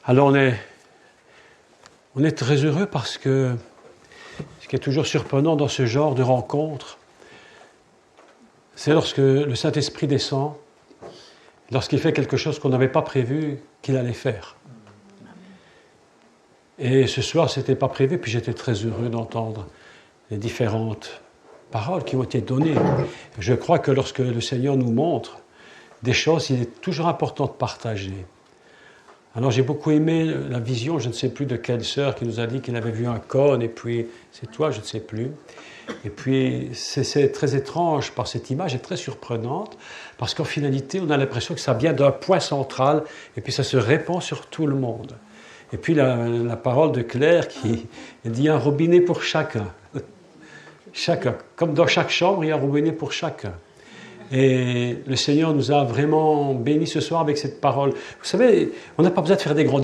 Alors on est très heureux parce que ce qui est toujours surprenant dans ce genre de rencontre, c'est lorsque le Saint-Esprit descend, lorsqu'il fait quelque chose qu'on n'avait pas prévu qu'il allait faire. Et ce soir, ce n'était pas prévu, puis j'étais très heureux d'entendre les différentes paroles qui ont été données. Je crois que lorsque le Seigneur nous montre des choses, il est toujours important de partager. Alors j'ai beaucoup aimé la vision, je ne sais plus de quelle sœur qui nous a dit qu'il avait vu un cône, et puis c'est toi, je ne sais plus. Et puis c'est très étrange par cette image, et très surprenante, parce qu'en finalité, on a l'impression que ça vient d'un point central, et puis ça se répand sur tout le monde. Et puis la parole de Claire qui dit un robinet pour chacun. Chacun. Comme dans chaque chambre, il y a un robinet pour chacun. Et le Seigneur nous a vraiment bénis ce soir avec cette parole. Vous savez, on n'a pas besoin de faire des grands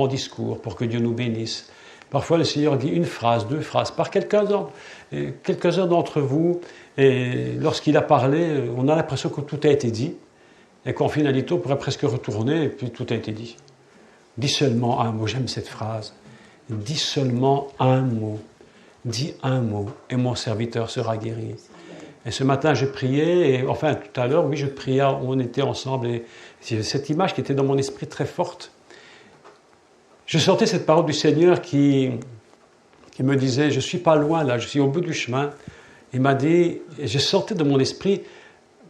discours pour que Dieu nous bénisse. Parfois, le Seigneur dit une phrase, deux phrases, par quelques-uns d'entre vous. Et lorsqu'il a parlé, on a l'impression que tout a été dit. Et qu'en finalité, on pourrait presque retourner et puis tout a été dit. Dis seulement un mot, j'aime cette phrase. Dis seulement un mot. Dis un mot et mon serviteur sera guéri. Et ce matin, je priais, et enfin tout à l'heure, oui, je priais, on était ensemble, et cette image qui était dans mon esprit très forte. Je sentais cette parole du Seigneur qui me disait, je ne suis pas loin là, je suis au bout du chemin. Il m'a dit, et je sentais de mon esprit,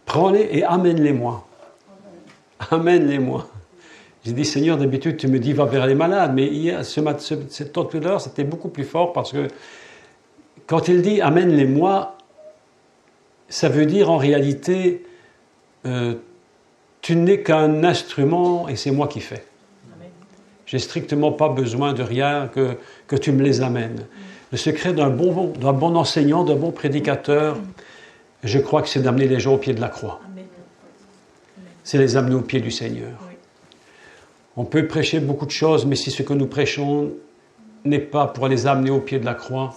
prends-les et amène-les-moi. Amène-les-moi. J'ai dit, Seigneur, d'habitude, tu me dis, va vers les malades. Mais hier, cette heure, c'était beaucoup plus fort parce que quand il dit, amène-les-moi, ça veut dire en réalité, tu n'es qu'un instrument et c'est moi qui fais. J'ai strictement pas besoin de rien que tu me les amènes. Le secret d'un bon enseignant, d'un bon prédicateur, je crois que c'est d'amener les gens au pied de la croix. C'est les amener au pied du Seigneur. On peut prêcher beaucoup de choses, mais si ce que nous prêchons n'est pas pour les amener au pied de la croix,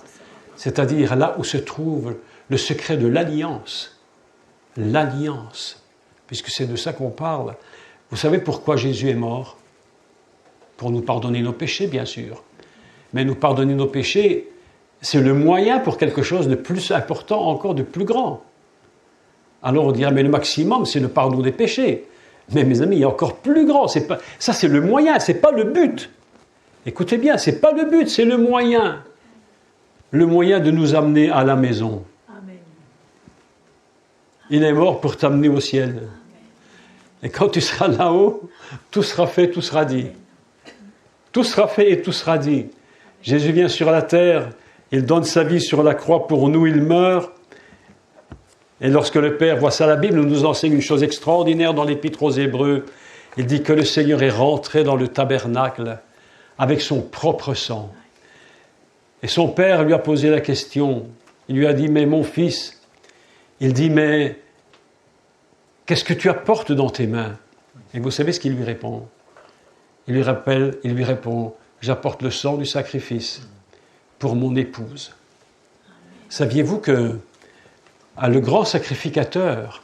c'est-à-dire là où se trouve le secret de l'alliance, puisque c'est de ça qu'on parle. Vous savez pourquoi Jésus est mort? Pour nous pardonner nos péchés, bien sûr. Mais nous pardonner nos péchés, c'est le moyen pour quelque chose de plus important, encore de plus grand. Alors on dirait, mais le maximum, c'est le pardon des péchés. Mais mes amis, il y a encore plus grand. Ça, c'est le moyen, c'est pas le but. Écoutez bien, c'est pas le but, c'est le moyen. Le moyen de nous amener à la maison. Amen. Il est mort pour t'amener au ciel. Amen. Et quand tu seras là-haut, tout sera fait, tout sera dit. Tout sera fait et tout sera dit. Jésus vient sur la terre, il donne sa vie sur la croix pour nous, il meurt. Et lorsque le Père voit ça, la Bible nous enseigne une chose extraordinaire dans l'Épître aux Hébreux. Il dit que le Seigneur est rentré dans le tabernacle avec son propre sang. Et son Père lui a posé la question. Il lui a dit, mais mon fils, il dit, mais qu'est-ce que tu apportes dans tes mains? Et vous savez ce qu'il lui répond? Il lui répond, j'apporte le sang du sacrifice pour mon épouse. Saviez-vous que le grand sacrificateur,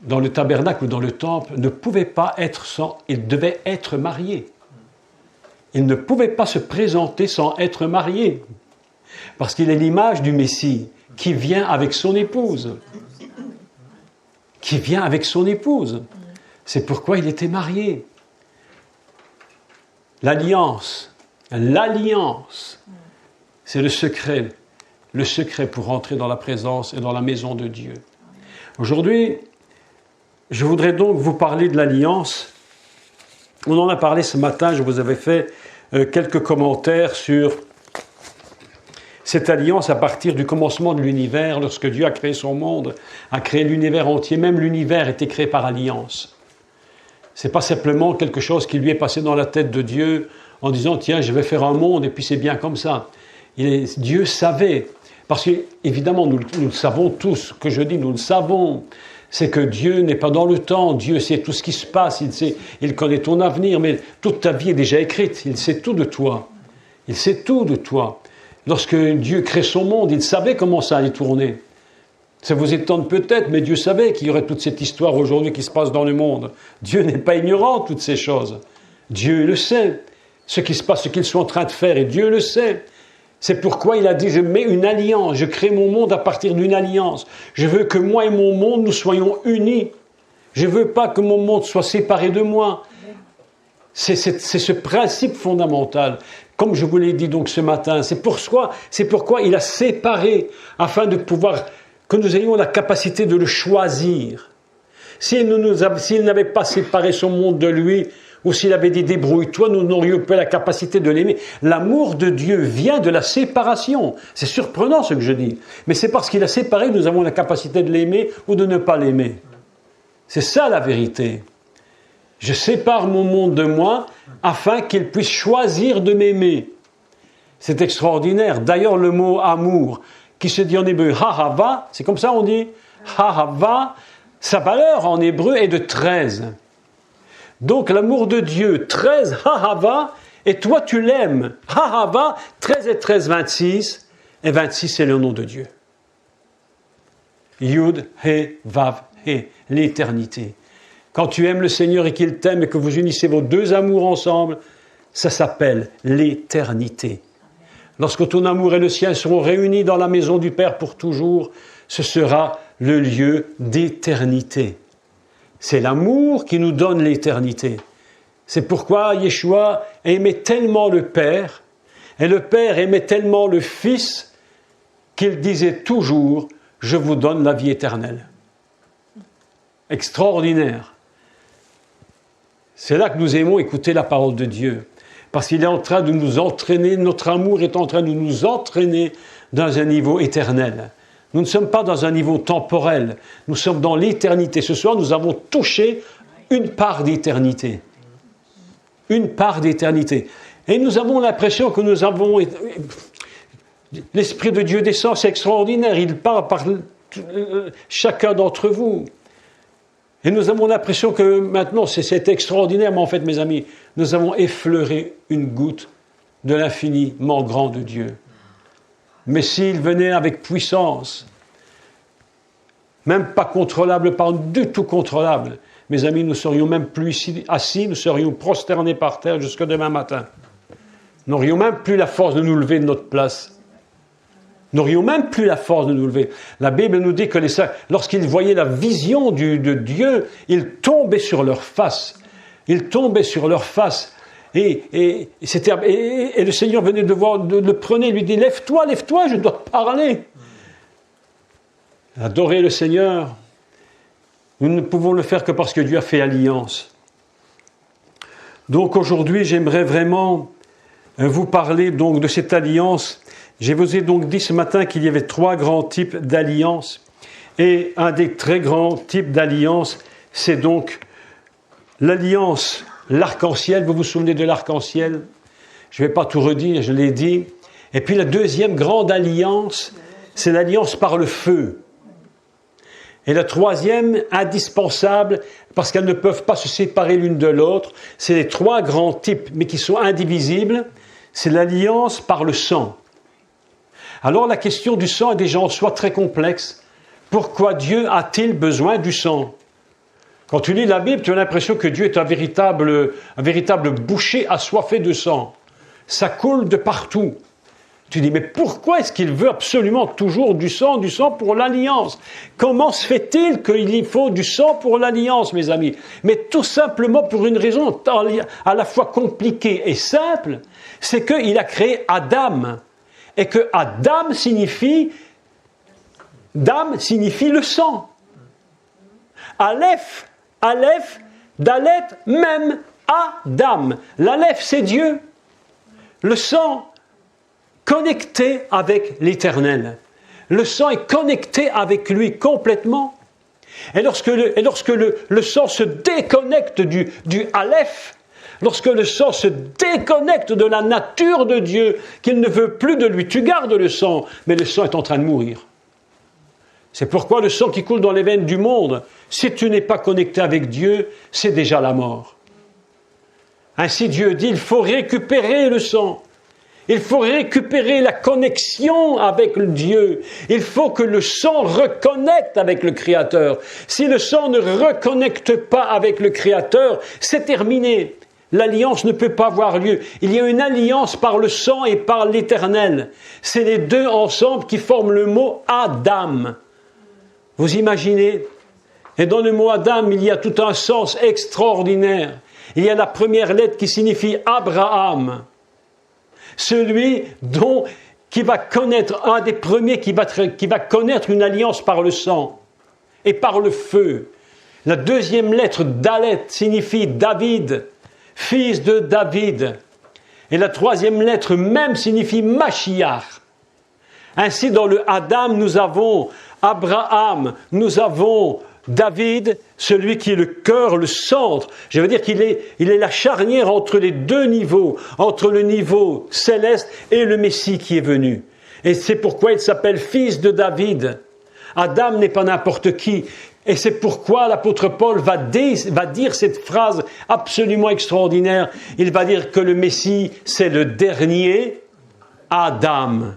dans le tabernacle ou dans le temple, ne pouvait pas être sans, il devait être marié. Il ne pouvait pas se présenter sans être marié, parce qu'il est l'image du Messie qui vient avec son épouse. Qui vient avec son épouse. C'est pourquoi il était marié. L'alliance, c'est le secret pour entrer dans la présence et dans la maison de Dieu. Aujourd'hui, je voudrais donc vous parler de l'alliance. On en a parlé ce matin, je vous avais fait quelques commentaires sur cette alliance à partir du commencement de l'univers, lorsque Dieu a créé son monde, a créé l'univers entier, même l'univers était créé par alliance. Ce n'est pas simplement quelque chose qui lui est passé dans la tête de Dieu en disant « Tiens, je vais faire un monde et puis c'est bien comme ça ». Dieu savait, parce qu'évidemment, nous le savons tous, ce que je dis, nous le savons, c'est que Dieu n'est pas dans le temps, Dieu sait tout ce qui se passe, il connaît ton avenir, mais toute ta vie est déjà écrite, il sait tout de toi. Il sait tout de toi. Lorsque Dieu crée son monde, il savait comment ça allait tourner. Ça vous étonne peut-être, mais Dieu savait qu'il y aurait toute cette histoire aujourd'hui qui se passe dans le monde. Dieu n'est pas ignorant de toutes ces choses. Dieu le sait. Ce qui se passe, ce qu'ils sont en train de faire, et Dieu le sait. C'est pourquoi il a dit, je mets une alliance, je crée mon monde à partir d'une alliance. Je veux que moi et mon monde, nous soyons unis. Je ne veux pas que mon monde soit séparé de moi. C'est ce principe fondamental. Comme je vous l'ai dit donc ce matin, c'est pourquoi il a séparé, afin de pouvoir, que nous ayons la capacité de le choisir. S'il n'avait pas séparé son monde de lui, ou s'il avait dit débrouille-toi, nous n'aurions pas la capacité de l'aimer. L'amour de Dieu vient de la séparation. C'est surprenant ce que je dis. Mais c'est parce qu'il a séparé que nous avons la capacité de l'aimer ou de ne pas l'aimer. C'est ça la vérité. Je sépare mon monde de moi afin qu'il puisse choisir de m'aimer. C'est extraordinaire. D'ailleurs, le mot amour, qui se dit en hébreu hahava, c'est comme ça on dit hahava, sa valeur en hébreu est de 13. Donc l'amour de Dieu, 13, hahava, et toi tu l'aimes. Hahava, 13 et 13, 26, et 26 c'est le nom de Dieu. Yud, He, Vav, He, l'éternité. Quand tu aimes le Seigneur et qu'il t'aime et que vous unissez vos deux amours ensemble, ça s'appelle l'éternité. Lorsque ton amour et le sien seront réunis dans la maison du Père pour toujours, ce sera le lieu d'éternité. C'est l'amour qui nous donne l'éternité. C'est pourquoi Yeshua aimait tellement le Père, et le Père aimait tellement le Fils, qu'il disait toujours « Je vous donne la vie éternelle ». Extraordinaire. C'est là que nous aimons écouter la parole de Dieu. Parce qu'il est en train de nous entraîner, notre amour est en train de nous entraîner dans un niveau éternel. Nous ne sommes pas dans un niveau temporel, nous sommes dans l'éternité. Ce soir, nous avons touché une part d'éternité. Une part d'éternité. Et nous avons l'impression que nous avons... L'Esprit de Dieu descend, c'est extraordinaire, il parle par chacun d'entre vous. Et nous avons l'impression que maintenant, c'est extraordinaire, mais en fait, mes amis, nous avons effleuré une goutte de l'infiniment grand de Dieu. Mais s'il venait avec puissance, même pas contrôlable, pas du tout contrôlable, mes amis, nous serions même plus ici assis, nous serions prosternés par terre jusqu'à demain matin. Nous n'aurions même plus la force de nous lever de notre place. Nous n'aurions même plus la force de nous lever. La Bible nous dit que lorsqu'ils voyaient la vision de Dieu, ils tombaient sur leur face. Ils tombaient sur leur face. Et le Seigneur venait de le prendre et lui dit « Lève-toi, lève-toi, je dois te parler ». Adorer le Seigneur, nous ne pouvons le faire que parce que Dieu a fait alliance. Donc aujourd'hui, j'aimerais vraiment vous parler donc de cette alliance. Je vous ai donc dit ce matin qu'il y avait 3 grands types d'alliances. Et un des très grands types d'alliances, c'est donc l'alliance, l'arc-en-ciel. Vous vous souvenez de l'arc-en-ciel? Je ne vais pas tout redire, je l'ai dit. Et puis la deuxième grande alliance, c'est l'alliance par le feu. Et la troisième, indispensable, parce qu'elles ne peuvent pas se séparer l'une de l'autre, c'est les 3 grands types, mais qui sont indivisibles, c'est l'alliance par le sang. Alors la question du sang est déjà en soi très complexe. Pourquoi Dieu a-t-il besoin du sang? Quand tu lis la Bible, tu as l'impression que Dieu est un véritable boucher assoiffé de sang. Ça coule de partout. Tu dis, mais pourquoi est-ce qu'il veut absolument toujours du sang pour l'alliance? Comment se fait-il qu'il faut du sang pour l'alliance, mes amis? Mais tout simplement pour une raison à la fois compliquée et simple, c'est qu'il a créé Adam. Et que Adam signifie le sang. Aleph, Dalet, même, Adam. L'Aleph, c'est Dieu. Le sang, connecté avec l'Éternel. Le sang est connecté avec lui complètement. Et lorsque le sang se déconnecte du Aleph, lorsque le sang se déconnecte de la nature de Dieu, qu'il ne veut plus de lui, tu gardes le sang, mais le sang est en train de mourir. C'est pourquoi le sang qui coule dans les veines du monde, si tu n'es pas connecté avec Dieu, c'est déjà la mort. Ainsi Dieu dit, il faut récupérer le sang. Il faut récupérer la connexion avec Dieu. Il faut que le sang reconnecte avec le Créateur. Si le sang ne reconnecte pas avec le Créateur, c'est terminé. L'alliance ne peut pas avoir lieu. Il y a une alliance par le sang et par l'Éternel. C'est les deux ensemble qui forment le mot Adam. Vous imaginez? Et dans le mot Adam, il y a tout un sens extraordinaire. Il y a la première lettre qui signifie Abraham. Celui qui va connaître, un des premiers qui va connaître une alliance par le sang et par le feu. La deuxième lettre, Dalet, signifie David, fils de David. Et la troisième lettre même signifie Mashiach. Ainsi, dans le Adam, nous avons Abraham, nous avons David, celui qui est le cœur, le centre. Je veux dire qu'il est la charnière entre les deux niveaux, entre le niveau céleste et le Messie qui est venu. Et c'est pourquoi il s'appelle fils de David. Adam n'est pas n'importe qui. Et c'est pourquoi l'apôtre Paul va dire cette phrase absolument extraordinaire. Il va dire que le Messie, c'est le dernier Adam.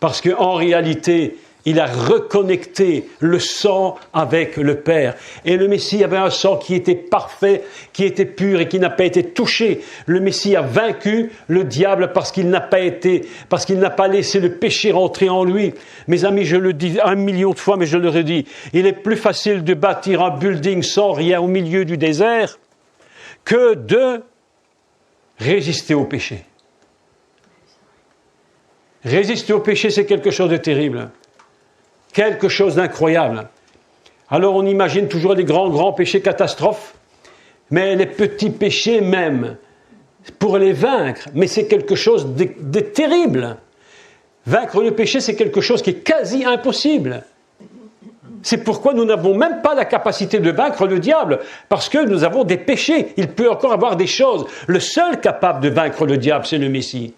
Parce qu'en réalité, il a reconnecté le sang avec le Père. Et le Messie avait un sang qui était parfait, qui était pur et qui n'a pas été touché. Le Messie a vaincu le diable parce qu'il n'a pas laissé le péché rentrer en lui. Mes amis, je le dis 1 million de fois, mais je le redis. Il est plus facile de bâtir un building sans rien au milieu du désert que de résister au péché. Résister au péché, c'est quelque chose de terrible. Quelque chose d'incroyable. Alors on imagine toujours les grands péchés catastrophes, mais les petits péchés même, pour les vaincre, mais c'est quelque chose de terrible. Vaincre le péché, c'est quelque chose qui est quasi impossible. C'est pourquoi nous n'avons même pas la capacité de vaincre le diable, parce que nous avons des péchés. Il peut encore avoir des choses. Le seul capable de vaincre le diable, c'est le Messie.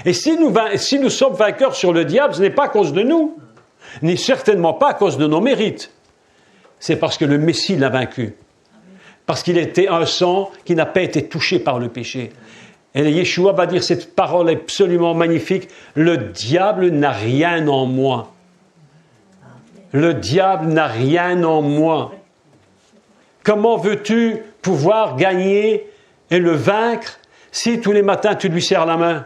Et si nous sommes vainqueurs sur le diable, ce n'est pas à cause de nous, ni certainement pas à cause de nos mérites. C'est parce que le Messie l'a vaincu. Parce qu'il était un sang qui n'a pas été touché par le péché. Et Yeshua va dire cette parole absolument magnifique. Le diable n'a rien en moi. Le diable n'a rien en moi. Comment veux-tu pouvoir gagner et le vaincre si tous les matins tu lui serres la main?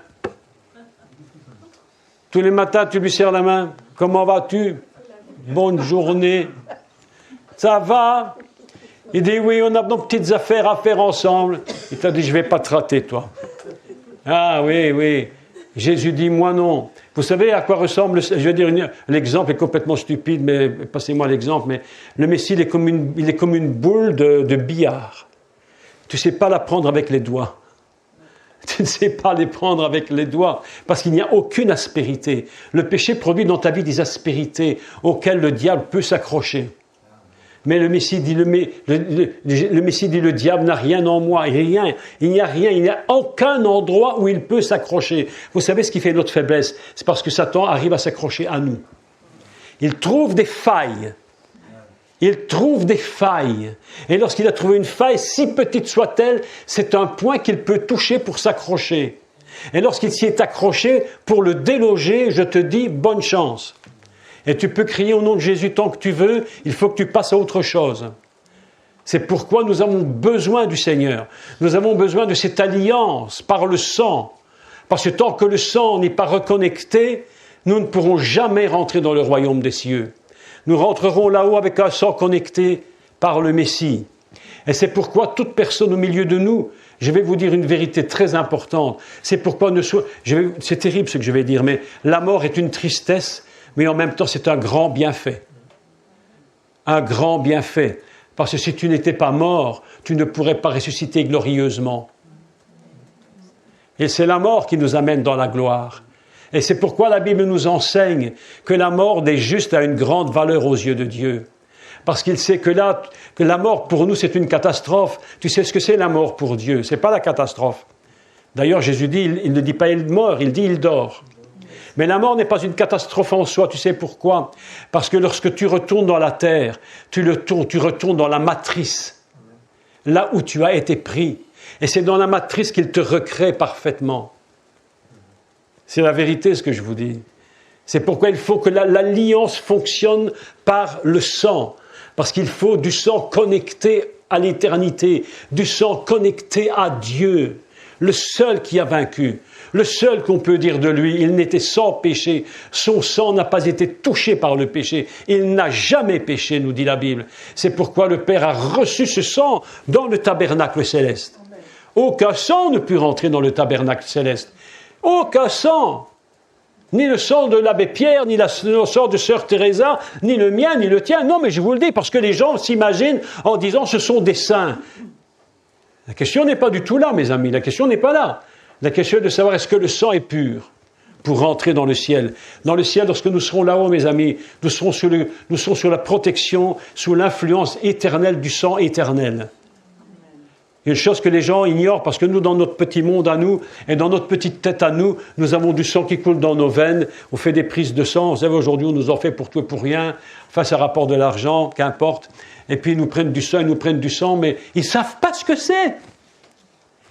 Tous les matins tu lui serres la main. Comment vas-tu? Bonne journée. Ça va? Il dit, oui, on a nos petites affaires à faire ensemble. Il t'a dit, je ne vais pas te rater, toi. Ah oui. Jésus dit, moi non. Vous savez à quoi ressemble, je vais dire, l'exemple est complètement stupide, mais passez-moi l'exemple, mais le Messie, il est comme une boule de billard. Tu ne sais pas la prendre avec les doigts. Tu ne sais pas les prendre avec les doigts, parce qu'il n'y a aucune aspérité. Le péché produit dans ta vie des aspérités auxquelles le diable peut s'accrocher. Mais le Messie dit, le diable n'a rien en moi, rien. Il n'y a aucun endroit où il peut s'accrocher. Vous savez ce qui fait notre faiblesse? C'est parce que Satan arrive à s'accrocher à nous. Il trouve des failles. Et lorsqu'il a trouvé une faille, si petite soit-elle, c'est un point qu'il peut toucher pour s'accrocher. Et lorsqu'il s'y est accroché, pour le déloger, je te dis, bonne chance. Et tu peux crier au nom de Jésus tant que tu veux, il faut que tu passes à autre chose. C'est pourquoi nous avons besoin du Seigneur. Nous avons besoin de cette alliance par le sang. Parce que tant que le sang n'est pas reconnecté, nous ne pourrons jamais rentrer dans le royaume des cieux. Nous rentrerons là-haut avec un sang connecté par le Messie. Et c'est pourquoi toute personne au milieu de nous, je vais vous dire une vérité très importante, c'est pourquoi c'est terrible ce que je vais dire, mais la mort est une tristesse, mais en même temps c'est un grand bienfait. Un grand bienfait. Parce que si tu n'étais pas mort, tu ne pourrais pas ressusciter glorieusement. Et c'est la mort qui nous amène dans la gloire. Et c'est pourquoi la Bible nous enseigne que la mort des justes a une grande valeur aux yeux de Dieu. Parce qu'il sait que la mort pour nous c'est une catastrophe. Tu sais ce que c'est la mort pour Dieu? C'est pas la catastrophe. D'ailleurs Jésus dit, il ne dit pas il meurt, il dit il dort. Mais la mort n'est pas une catastrophe en soi. Tu sais pourquoi? Parce que lorsque tu retournes dans la terre, tu retournes dans la matrice, là où tu as été pris. Et c'est dans la matrice qu'il te recrée parfaitement. C'est la vérité ce que je vous dis. C'est pourquoi il faut que l'alliance fonctionne par le sang. Parce qu'il faut du sang connecté à l'éternité, du sang connecté à Dieu, le seul qui a vaincu, le seul qu'on peut dire de lui, il n'était sans péché, son sang n'a pas été touché par le péché, il n'a jamais péché, nous dit la Bible. C'est pourquoi le Père a reçu ce sang dans le tabernacle céleste. Aucun sang ne put rentrer dans le tabernacle céleste. Aucun sang. Ni le sang de l'abbé Pierre, ni le sang de sœur Teresa, ni le mien, ni le tien. Non, mais je vous le dis, parce que les gens s'imaginent en disant ce sont des saints. La question n'est pas du tout là, mes amis. La question n'est pas là. La question est de savoir est-ce que le sang est pur pour rentrer dans le ciel. Dans le ciel, lorsque nous serons là-haut, mes amis, nous serons sur la protection, sous l'influence éternelle du sang éternel. Une chose que les gens ignorent, parce que nous, dans notre petit monde à nous, et dans notre petite tête à nous, nous avons du sang qui coule dans nos veines, on fait des prises de sang, vous savez, aujourd'hui, on nous en fait pour tout et pour rien, enfin, ça rapporte de l'argent, qu'importe, et puis ils nous prennent du sang, mais ils ne savent pas ce que c'est.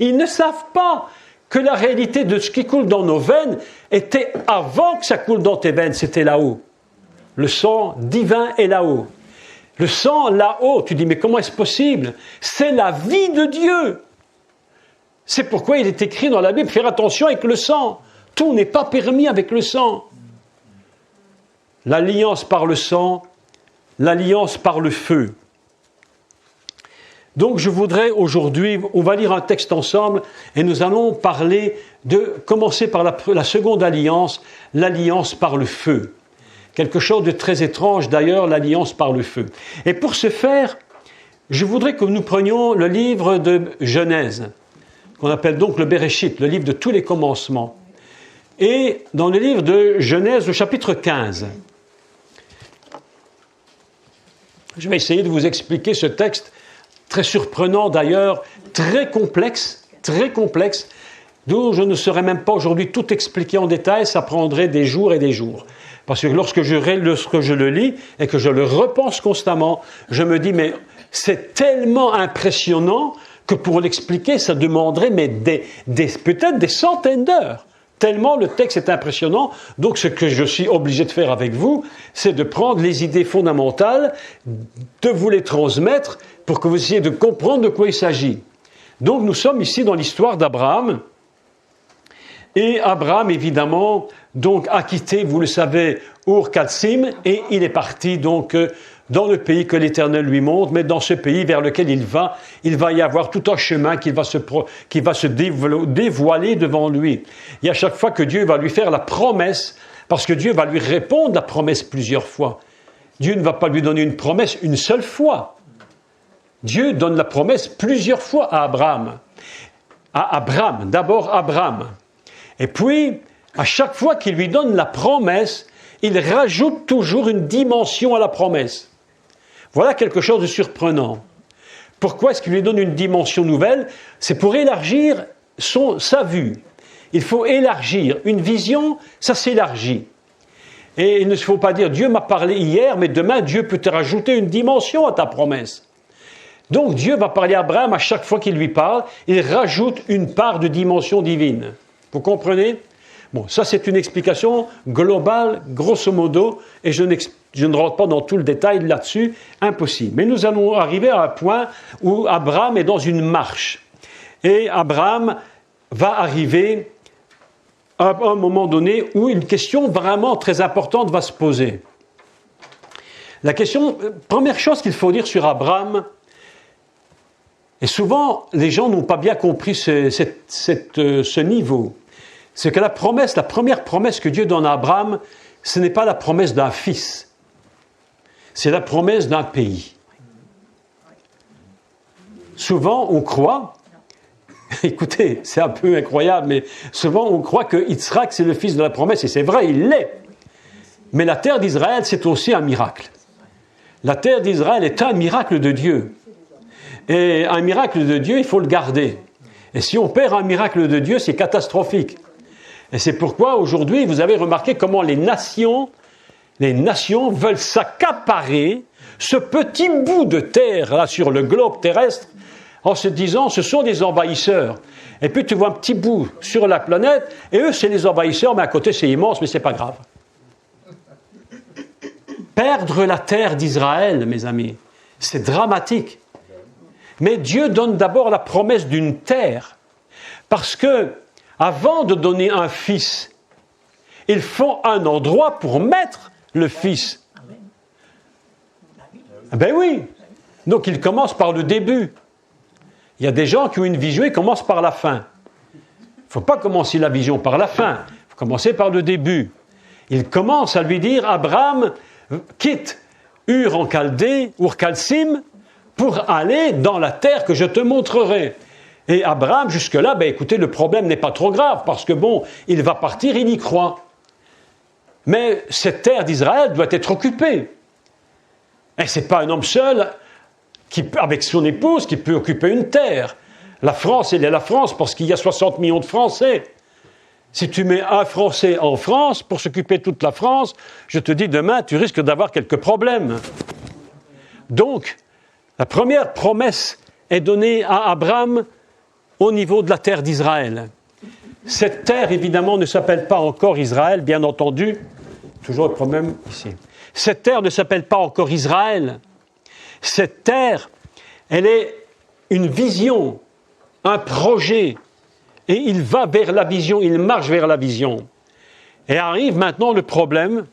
Ils ne savent pas que la réalité de ce qui coule dans nos veines était avant que ça coule dans tes veines, c'était là-haut. Le sang divin est là-haut. Le sang là-haut, tu dis, mais comment est-ce possible? C'est la vie de Dieu. C'est pourquoi il est écrit dans la Bible, faire attention avec le sang. Tout n'est pas permis avec le sang. L'alliance par le sang, l'alliance par le feu. Donc je voudrais aujourd'hui, on va lire un texte ensemble et nous allons commencer par la seconde alliance, l'alliance par le feu. Quelque chose de très étrange d'ailleurs, l'alliance par le feu. Et pour ce faire, je voudrais que nous prenions le livre de Genèse, qu'on appelle donc le Bereshit, le livre de tous les commencements. Et dans le livre de Genèse, au chapitre 15, je vais essayer de vous expliquer ce texte, très surprenant d'ailleurs, très complexe, d'où je ne saurais même pas aujourd'hui tout expliquer en détail, ça prendrait des jours et des jours. Parce que lorsque je le lis et que je le repense constamment, je me dis, mais c'est tellement impressionnant que pour l'expliquer, ça demanderait peut-être des centaines d'heures. Tellement le texte est impressionnant. Donc ce que je suis obligé de faire avec vous, c'est de prendre les idées fondamentales, de vous les transmettre pour que vous essayiez de comprendre de quoi il s'agit. Donc nous sommes ici dans l'histoire d'Abraham. Et Abraham, évidemment, donc a quitté, vous le savez, Ur-Kasdim, et il est parti donc dans le pays que l'Éternel lui montre, mais dans ce pays vers lequel il va y avoir tout un chemin qui va se dévoiler devant lui. Et à chaque fois que Dieu va lui faire la promesse, parce que Dieu va lui répondre la promesse plusieurs fois. Dieu ne va pas lui donner une promesse une seule fois. Dieu donne la promesse plusieurs fois à Abraham. D'abord Abraham. Et puis, à chaque fois qu'il lui donne la promesse, il rajoute toujours une dimension à la promesse. Voilà quelque chose de surprenant. Pourquoi est-ce qu'il lui donne une dimension nouvelle? C'est pour élargir sa vue. Il faut élargir. Une vision, ça s'élargit. Et il ne faut pas dire « Dieu m'a parlé hier, mais demain, Dieu peut te rajouter une dimension à ta promesse. » Donc, Dieu va parler à Abraham à chaque fois qu'il lui parle, il rajoute une part de dimension divine. Vous comprenez? Bon, ça c'est une explication globale, grosso modo, et je ne rentre pas dans tout le détail là-dessus, impossible. Mais nous allons arriver à un point où Abraham est dans une marche. Et Abraham va arriver à un moment donné où une question vraiment très importante va se poser. Première chose qu'il faut dire sur Abraham, et souvent les gens n'ont pas bien compris ce niveau, c'est que la première promesse que Dieu donne à Abraham, ce n'est pas la promesse d'un fils, c'est la promesse d'un pays. Souvent, on croit, écoutez, c'est un peu incroyable, mais souvent on croit que Yitzhak, c'est le fils de la promesse, et c'est vrai, il l'est. Mais la terre d'Israël, c'est aussi un miracle. La terre d'Israël est un miracle de Dieu. Et un miracle de Dieu, il faut le garder. Et si on perd un miracle de Dieu, c'est catastrophique. Et c'est pourquoi aujourd'hui, vous avez remarqué comment les nations veulent s'accaparer ce petit bout de terre là sur le globe terrestre en se disant ce sont des envahisseurs. Et puis tu vois un petit bout sur la planète et eux c'est les envahisseurs, mais à côté c'est immense, mais c'est pas grave. Perdre la terre d'Israël, mes amis, c'est dramatique. Mais Dieu donne d'abord la promesse d'une terre. Parce que, avant de donner un fils, il faut un endroit pour mettre le fils. Ben oui. Donc il commence par le début. Il y a des gens qui ont une vision, ils commencent par la fin. Il ne faut pas commencer la vision par la fin. Il faut commencer par le début. Il commence à lui dire, Abraham, quitte Ur en Chaldée, Ur-Kalsim, pour aller dans la terre que je te montrerai. Et Abraham, jusque-là, écoutez, le problème n'est pas trop grave, parce que il va partir, il y croit. Mais cette terre d'Israël doit être occupée. Et ce n'est pas un homme seul, avec son épouse, qui peut occuper une terre. La France, elle est la France, parce qu'il y a 60 millions de Français. Si tu mets un Français en France, pour s'occuper de toute la France, je te dis, demain, tu risques d'avoir quelques problèmes. Donc, la première promesse est donnée à Abraham au niveau de la terre d'Israël. Cette terre, évidemment, ne s'appelle pas encore Israël, bien entendu. Toujours le problème ici. Cette terre ne s'appelle pas encore Israël. Cette terre, elle est une vision, un projet. Et il va vers la vision, il marche vers la vision. Et arrive maintenant le problème.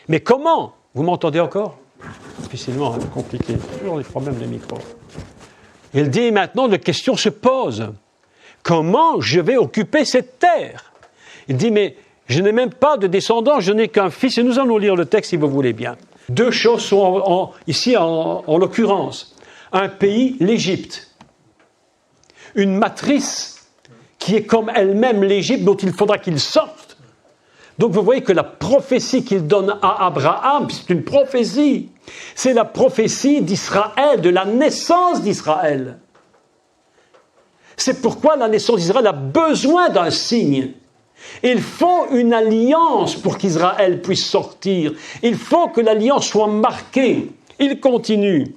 Mais comment? Vous m'entendez encore? Difficilement, compliqué. Toujours les problèmes de micro. Il dit maintenant, la question se pose. Comment je vais occuper cette terre? Il dit, mais je n'ai même pas de descendants, je n'ai qu'un fils. Et nous allons lire le texte si vous voulez bien. Deux choses sont ici en l'occurrence. Un pays, l'Égypte. Une matrice qui est comme elle-même l'Égypte, dont il faudra qu'il sorte. Donc vous voyez que la prophétie qu'il donne à Abraham, c'est une prophétie. C'est la prophétie d'Israël, de la naissance d'Israël. C'est pourquoi la naissance d'Israël a besoin d'un signe. Il faut une alliance pour qu'Israël puisse sortir. Il faut que l'alliance soit marquée. Il continue.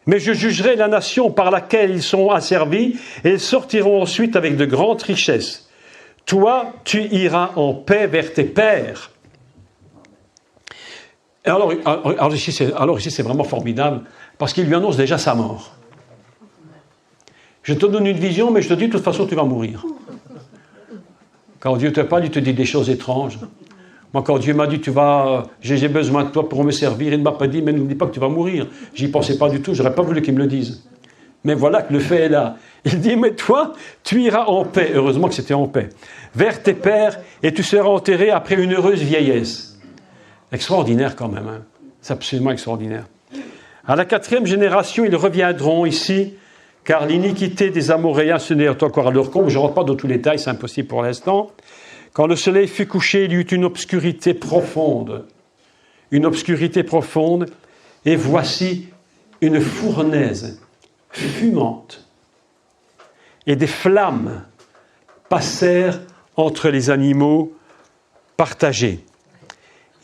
Mais je jugerai la nation par laquelle ils sont asservis, et ils sortiront ensuite avec de grandes richesses. Toi, tu iras en paix vers tes pères. Alors ici, c'est vraiment formidable, parce qu'il lui annonce déjà sa mort. Je te donne une vision, mais je te dis, de toute façon, tu vas mourir. Quand Dieu te parle, il te dit des choses étranges. Moi, quand Dieu m'a dit, j'ai besoin de toi pour me servir, il ne m'a pas dit, mais n'oublie pas que tu vas mourir. J'y pensais pas du tout, j'aurais pas voulu qu'il me le dise. Mais voilà que le fait est là. Il dit, mais toi, tu iras en paix. Heureusement que c'était en paix. Vers tes pères, et tu seras enterré après une heureuse vieillesse. Extraordinaire quand même. Hein. C'est absolument extraordinaire. À la 4e génération, ils reviendront ici, car l'iniquité des Amoréens se n'est encore à leur comble. Je ne rentre pas dans tous les détails, c'est impossible pour l'instant. Quand le soleil fut couché, il y eut une obscurité profonde. Une obscurité profonde. Et voici une fournaise fumante. Et des flammes passèrent entre les animaux partagés.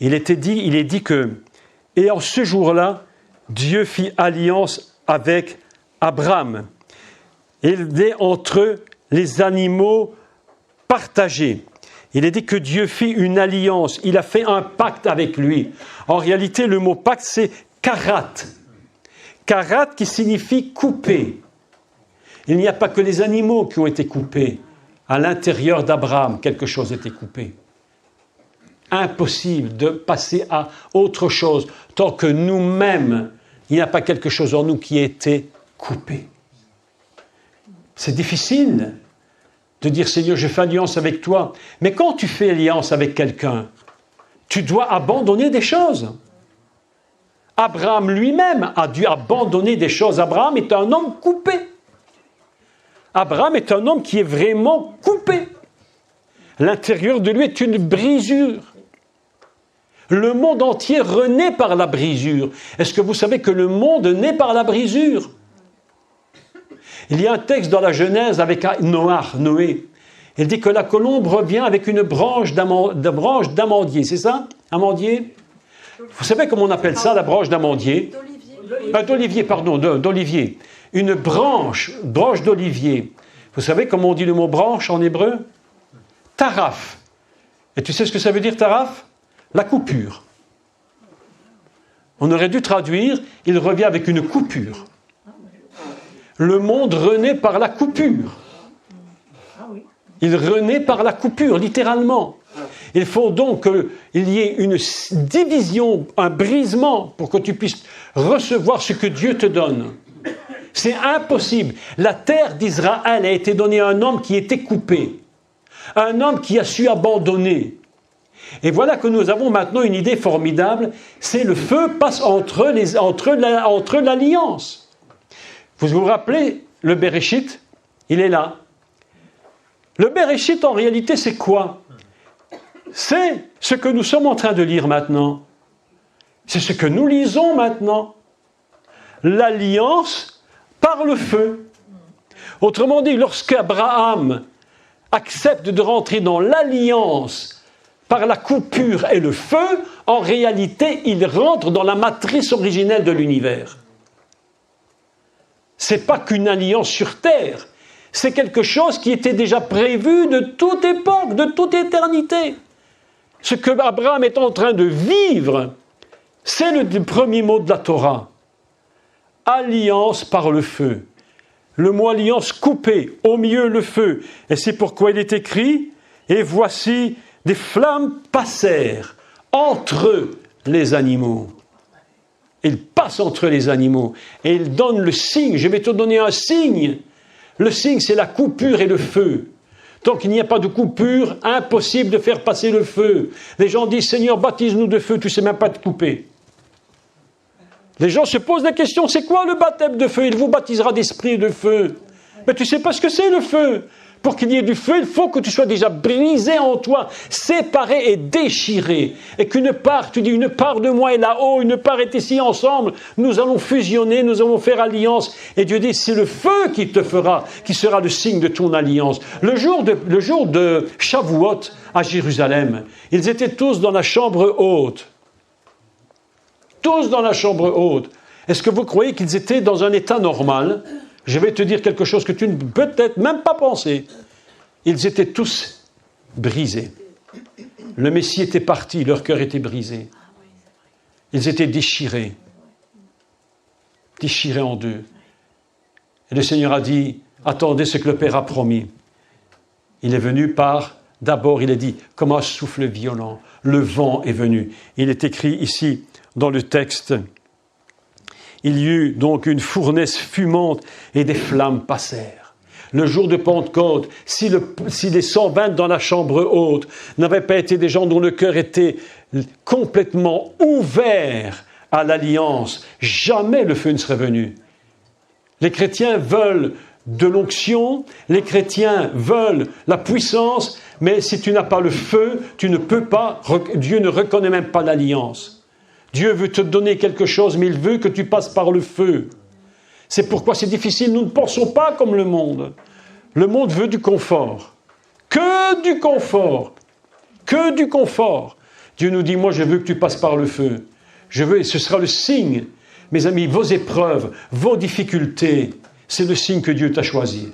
Il est dit que, et en ce jour-là, Dieu fit alliance avec Abraham. Il est entre les animaux partagés. Il est dit que Dieu fit une alliance, il a fait un pacte avec lui. En réalité, le mot pacte, c'est karat. Karat qui signifie couper. Il n'y a pas que les animaux qui ont été coupés. À l'intérieur d'Abraham, quelque chose était coupé. Impossible de passer à autre chose tant que nous-mêmes, il n'y a pas quelque chose en nous qui a été coupé. C'est difficile de dire, Seigneur, je fais alliance avec toi. Mais quand tu fais alliance avec quelqu'un, tu dois abandonner des choses. Abraham lui-même a dû abandonner des choses. Abraham est un homme coupé. Abraham est un homme qui est vraiment coupé. L'intérieur de lui est une brisure. Le monde entier renaît par la brisure. Est-ce que vous savez que le monde naît par la brisure? Il y a un texte dans la Genèse avec Noé. Il dit que la colombe revient avec une branche d'amandier. C'est ça? Amandier? Vous savez comment on appelle ça, la branche d'amandier? D'olivier. Une branche d'olivier. Vous savez comment on dit le mot branche en hébreu? Taraf. Et tu sais ce que ça veut dire, taraf? La coupure. On aurait dû traduire, il revient avec une coupure. le monde renaît par la coupure. Il renaît par la coupure, littéralement. Il faut donc qu'il y ait une division, un brisement pour que tu puisses recevoir ce que Dieu te donne. C'est impossible. La terre d'Israël a été donnée à un homme qui était coupé, un homme qui a su abandonner. Et voilà que nous avons maintenant une idée formidable, c'est le feu passe entre l'alliance. Vous vous rappelez, le Béréchit, il est là. Le Béréchit, en réalité, c'est quoi? C'est ce que nous sommes en train de lire maintenant. C'est ce que nous lisons maintenant. L'alliance par le feu. Autrement dit, lorsqu'Abraham accepte de rentrer dans l'alliance par la coupure et le feu, en réalité, il rentre dans la matrice originelle de l'univers. Ce n'est pas qu'une alliance sur terre. C'est quelque chose qui était déjà prévu de toute époque, de toute éternité. Ce que Abraham est en train de vivre, c'est le premier mot de la Torah. Alliance par le feu. Le mot alliance coupé, au milieu le feu. Et c'est pourquoi il est écrit, et voici des flammes passèrent entre les animaux. Il passe entre les animaux et il donne le signe. Je vais te donner un signe. Le signe, c'est la coupure et le feu. Tant qu'il n'y a pas de coupure, impossible de faire passer le feu. Les gens disent, Seigneur, baptise-nous de feu, tu ne sais même pas te couper. Les gens se posent la question, c'est quoi le baptême de feu? Il vous baptisera d'esprit et de feu. Mais tu ne sais pas ce que c'est le feu. Pour qu'il y ait du feu, il faut que tu sois déjà brisé en toi, séparé et déchiré. Et qu'une part, tu dis, une part de moi est là-haut, une part est ici ensemble. Nous allons fusionner, nous allons faire alliance. Et Dieu dit, c'est le feu qui te fera, qui sera le signe de ton alliance. Le jour de Shavuot à Jérusalem, ils étaient tous dans la chambre haute. Tous dans la chambre haute. Est-ce que vous croyez qu'ils étaient dans un état normal ? Je vais te dire quelque chose que tu ne peux peut-être même pas penser. Ils étaient tous brisés. Le Messie était parti, leur cœur était brisé. Ils étaient déchirés. Déchirés en deux. Et le Seigneur a dit, attendez ce que le Père a promis. Il est venu d'abord il a dit, comme un souffle violent, le vent est venu. Il est écrit ici, dans le texte, il y eut donc une fournaise fumante et des flammes passèrent. Le jour de Pentecôte, si les 120 dans la chambre haute n'avaient pas été des gens dont le cœur était complètement ouvert à l'alliance, jamais le feu ne serait venu. Les chrétiens veulent de l'onction, les chrétiens veulent la puissance, mais si tu n'as pas le feu, tu ne peux pas, Dieu ne reconnaît même pas l'alliance. Dieu veut te donner quelque chose, mais il veut que tu passes par le feu. C'est pourquoi c'est difficile. Nous ne pensons pas comme le monde. Le monde veut du confort. Que du confort. Que du confort. Dieu nous dit, moi je veux que tu passes par le feu. Je veux, et ce sera le signe. Mes amis, vos épreuves, vos difficultés, c'est le signe que Dieu t'a choisi.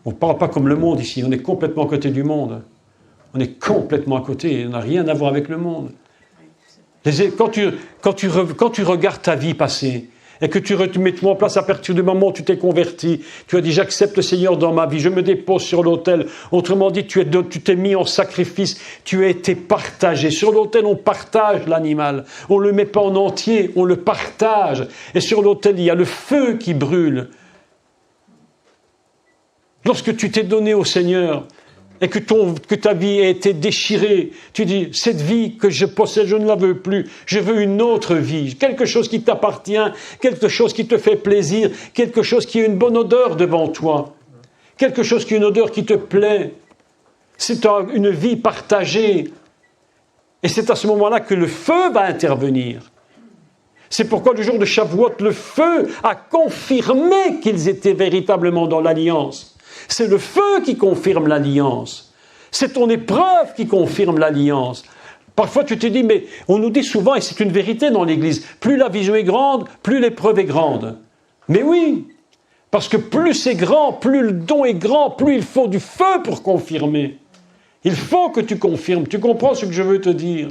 On ne parle pas comme le monde ici, on est complètement à côté du monde. On est complètement à côté, on n'a rien à voir avec le monde. Quand tu regardes ta vie passée et que tu mets tout en place à partir du moment où tu t'es converti, tu as dit j'accepte le Seigneur dans ma vie, je me dépose sur l'autel. Autrement dit, tu t'es mis en sacrifice, tu as été partagé. Sur l'autel, on partage l'animal. On ne le met pas en entier, on le partage. Et sur l'autel, il y a le feu qui brûle. Lorsque tu t'es donné au Seigneur, et que ta vie a été déchirée, tu dis, cette vie que je possède, je ne la veux plus, je veux une autre vie, quelque chose qui t'appartient, quelque chose qui te fait plaisir, quelque chose qui a une bonne odeur devant toi, quelque chose qui a une odeur qui te plaît. C'est une vie partagée. Et c'est à ce moment-là que le feu va intervenir. C'est pourquoi le jour de Shavuot, le feu a confirmé qu'ils étaient véritablement dans l'alliance. C'est le feu qui confirme l'alliance. C'est ton épreuve qui confirme l'alliance. Parfois tu te dis, mais on nous dit souvent, et c'est une vérité dans l'Église, plus la vision est grande, plus l'épreuve est grande. Mais oui, parce que plus c'est grand, plus le don est grand, plus il faut du feu pour confirmer. Il faut que tu confirmes. Tu comprends ce que je veux te dire?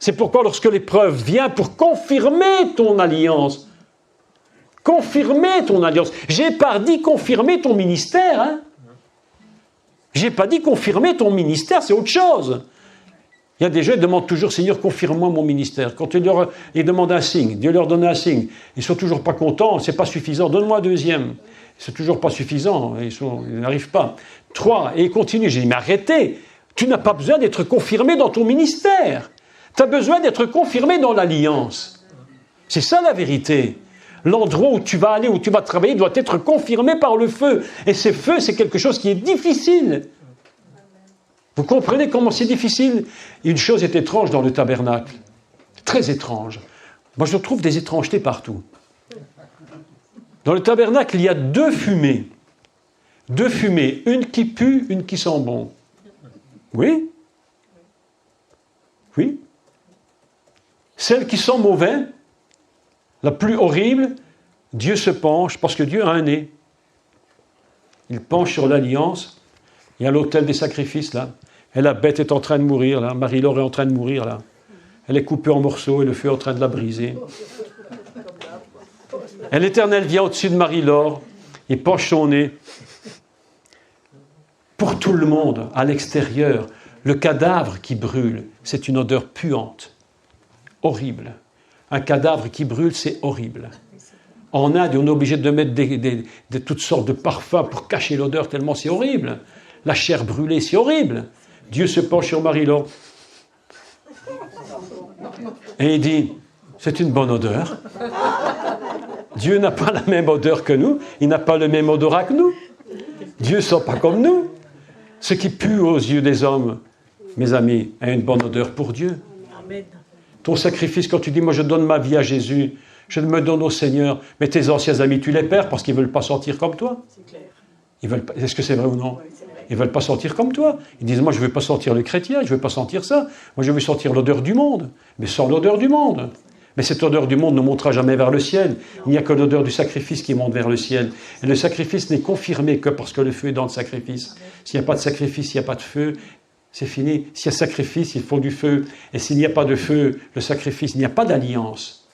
C'est pourquoi lorsque l'épreuve vient pour confirmer ton alliance, confirmer ton alliance. J'ai pas dit confirmer ton ministère. Hein. J'ai pas dit confirmer ton ministère, c'est autre chose. Il y a des gens qui demandent toujours, Seigneur, confirme-moi mon ministère. Quand ils demandent un signe, Dieu leur donne un signe. Ils ne sont toujours pas contents, c'est pas suffisant, donne-moi un deuxième. C'est toujours pas suffisant, ils n'arrivent pas. 3, et ils continuent. J'ai dit, mais arrêtez, tu n'as pas besoin d'être confirmé dans ton ministère. Tu as besoin d'être confirmé dans l'alliance. C'est ça la vérité. L'endroit où tu vas aller, où tu vas travailler, doit être confirmé par le feu. Et ce feu, c'est quelque chose qui est difficile. Vous comprenez comment c'est difficile? Une chose est étrange dans le tabernacle. Très étrange. Moi, je trouve des étrangetés partout. Dans le tabernacle, il y a 2 fumées. 2 fumées. Une qui pue, une qui sent bon. Oui? Oui? Celle qui sent mauvais, la plus horrible, Dieu se penche, parce que Dieu a un nez. Il penche sur l'alliance. Il y a l'autel des sacrifices, là. Et la bête est en train de mourir, là. Marie-Laure est en train de mourir, là. Elle est coupée en morceaux et le feu est en train de la briser. Et l'Éternel vient au-dessus de Marie-Laure. Il penche son nez. Pour tout le monde, à l'extérieur, le cadavre qui brûle, c'est une odeur puante. Horrible. Un cadavre qui brûle, c'est horrible. En Inde, on est obligé de mettre de toutes sortes de parfums pour cacher l'odeur, tellement c'est horrible. La chair brûlée, c'est horrible. Dieu se penche sur Marie-Laure. Et il dit, c'est une bonne odeur. Dieu n'a pas la même odeur que nous. Il n'a pas le même odorat que nous. Dieu ne sent pas comme nous. Ce qui pue aux yeux des hommes, mes amis, a une bonne odeur pour Dieu. Amen. Ton sacrifice, quand tu dis, moi je donne ma vie à Jésus, je me donne au Seigneur, mais tes anciens amis, tu les perds parce qu'ils ne veulent pas sentir comme toi. C'est clair. Ils veulent pas, est-ce que c'est vrai ou non? Oui, c'est vrai. Ils ne veulent pas sentir comme toi. Ils disent, moi je ne veux pas sentir le chrétien, je ne veux pas sentir ça. Moi je veux sentir l'odeur du monde. Mais sans l'odeur du monde. Mais cette odeur du monde ne montera jamais vers le ciel. Il n'y a que l'odeur du sacrifice qui monte vers le ciel. Et le sacrifice n'est confirmé que parce que le feu est dans le sacrifice. S'il n'y a pas de sacrifice, il n'y a pas de feu. C'est fini. S'il y a sacrifice, il faut du feu. Et s'il n'y a pas de feu, le sacrifice, il n'y a pas d'alliance.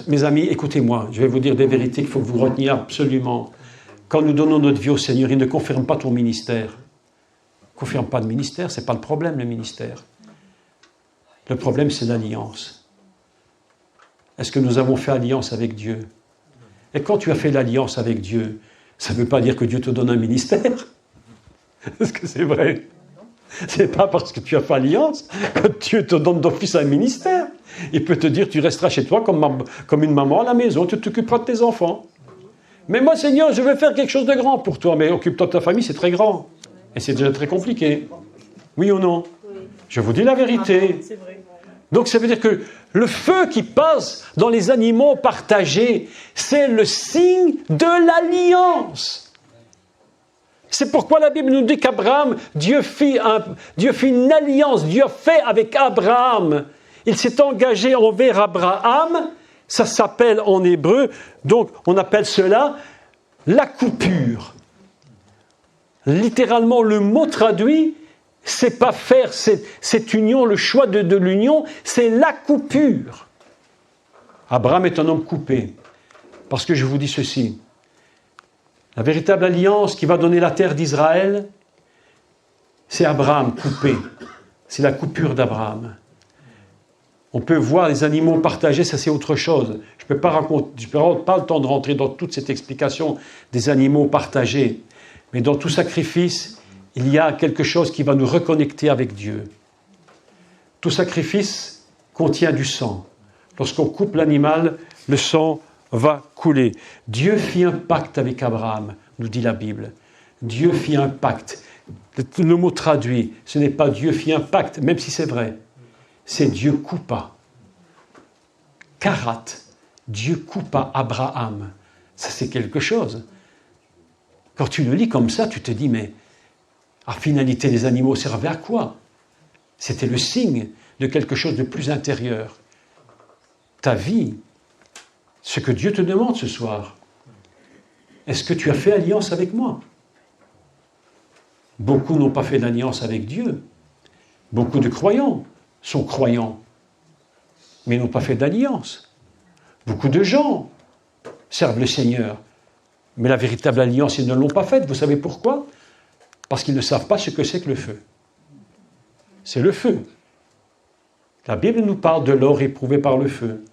Mes amis, écoutez-moi. Je vais vous dire des vérités qu'il faut que vous reteniez absolument. Quand nous donnons notre vie au Seigneur, il ne confirme pas ton ministère. Il ne confirme pas de ministère, ce n'est pas le problème, le ministère. Le problème, c'est l'alliance. Est-ce que nous avons fait alliance avec Dieu? Et quand tu as fait l'alliance avec Dieu, ça ne veut pas dire que Dieu te donne un ministère. Est-ce que c'est vrai? Ce n'est pas parce que tu as fait alliance que Dieu te donne d'office un ministère. Il peut te dire, tu resteras chez toi comme une maman à la maison, tu t'occuperas de tes enfants. Mais moi, Seigneur, je veux faire quelque chose de grand pour toi. Mais occupe-toi de ta famille, c'est très grand. Et c'est déjà très compliqué. Oui ou non? Je vous dis la vérité. C'est vrai. Donc ça veut dire que le feu qui passe dans les animaux partagés, c'est le signe de l'alliance. C'est pourquoi la Bible nous dit qu'Abraham, Dieu fit une alliance, Dieu a fait avec Abraham. Il s'est engagé envers Abraham, ça s'appelle en hébreu, donc on appelle cela la coupure. Littéralement, le mot traduit, c'est pas faire cette union, le choix de l'union, c'est la coupure. Abraham est un homme coupé. Parce que je vous dis ceci, la véritable alliance qui va donner la terre d'Israël, c'est Abraham coupé. C'est la coupure d'Abraham. On peut voir les animaux partagés, ça c'est autre chose. Je n'ai pas le temps de rentrer dans toute cette explication des animaux partagés. Mais dans tout sacrifice, il y a quelque chose qui va nous reconnecter avec Dieu. Tout sacrifice contient du sang. Lorsqu'on coupe l'animal, le sang va couler. Dieu fit un pacte avec Abraham, nous dit la Bible. Dieu fit un pacte. Le mot traduit, ce n'est pas Dieu fit un pacte, même si c'est vrai. C'est Dieu coupa. Karat. Dieu coupa Abraham. Ça, c'est quelque chose. Quand tu le lis comme ça, tu te dis, mais en finalité, les animaux servaient à quoi? C'était le signe de quelque chose de plus intérieur. Ta vie, ce que Dieu te demande ce soir. Est-ce que tu as fait alliance avec moi? Beaucoup n'ont pas fait d'alliance avec Dieu. Beaucoup de croyants sont croyants, mais n'ont pas fait d'alliance. Beaucoup de gens servent le Seigneur, mais la véritable alliance, ils ne l'ont pas faite. Vous savez pourquoi? Parce qu'ils ne savent pas ce que c'est que le feu. C'est le feu. La Bible nous parle de l'or éprouvé par le feu.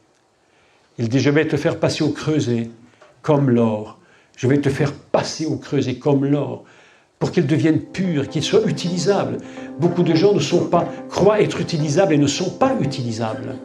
Il dit, je vais te faire passer au creuset comme l'or. Je vais te faire passer au creuset comme l'or, pour qu'il devienne pur, qu'il soit utilisable. Beaucoup de gens croient être utilisables et ne sont pas utilisables.